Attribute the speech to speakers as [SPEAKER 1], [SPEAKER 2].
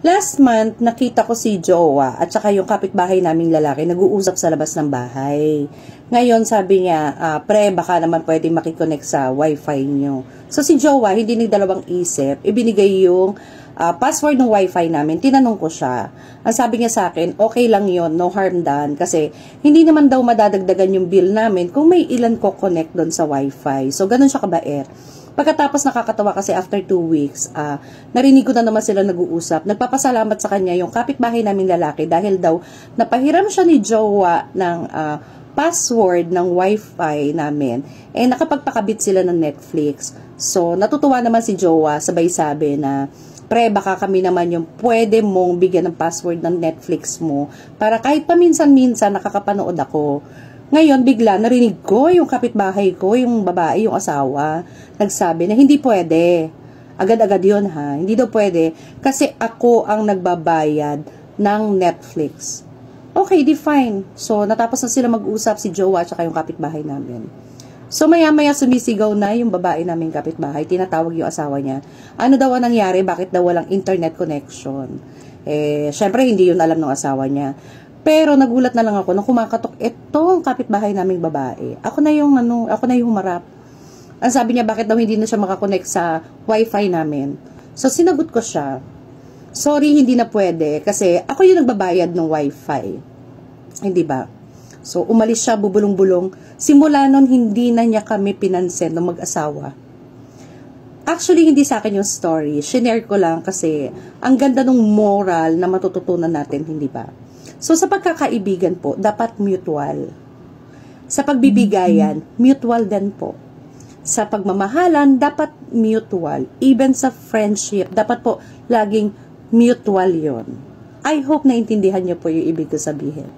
[SPEAKER 1] Last month, nakita ko si Jowa at saka yung kapitbahay naming lalaki nag-uusap sa labas ng bahay. Ngayon, sabi niya, pre, baka naman pwede makikonnect sa wifi nyo. So, si Jowa, hindi nagdalawang isip, ibinigay yung password ng wifi namin. Tinanong ko siya. Ang sabi niya sa akin, okay lang yon, no harm done. Kasi, hindi naman daw madadagdagan yung bill namin kung may ilan ko connect doon sa wifi. So, ganun siya kabaer. Pagkatapos nakakatawa kasi after 2 weeks, narinig ko na naman sila nag-uusap. Nagpapasalamat sa kanya yung kapitbahay naming lalaki dahil daw napahiram siya ni Jowa ng password ng wifi namin. Nakapagpakabit sila ng Netflix. So, natutuwa naman si Jowa, sabay sabi na, pre, baka kami naman yung pwede mong bigyan ng password ng Netflix mo para kahit paminsan-minsan nakakapanood ako. Ngayon, bigla, narinig ko yung kapitbahay ko, yung babae, yung asawa, nagsabi na hindi pwede. Agad-agad yun ha, hindi daw pwede kasi ako ang nagbabayad ng Netflix. Okay, di fine. So, natapos na sila mag-usap si Jowa at saka yung kapitbahay namin. So, maya-maya sumisigaw na yung babae namin kapitbahay, tinatawag yung asawa niya. Ano daw ang nangyari? Bakit daw walang internet connection? Syempre, hindi yun alam ng asawa niya. Pero nagulat na lang ako nung kumakatok itong kapitbahay naming babae. Ako na yung humarap. Ang sabi niya, bakit daw hindi na siya makakonect sa wifi namin? So, sinagot ko siya. Sorry, hindi na pwede kasi ako yung nagbabayad ng wifi. Hindi ba? So, umalis siya, bubulong-bulong. Simula nun, hindi na niya kami pinansin ng mag-asawa. Actually, hindi sa akin yung story. Shinare ko lang kasi ang ganda ng moral na matututunan natin, hindi ba? So, sa pagkakaibigan po, dapat mutual. Sa pagbibigayan, mutual din po. Sa pagmamahalan, dapat mutual. Even sa friendship, dapat po laging mutual yon. I hope naintindihan niyo po yung ibig ko sabihin.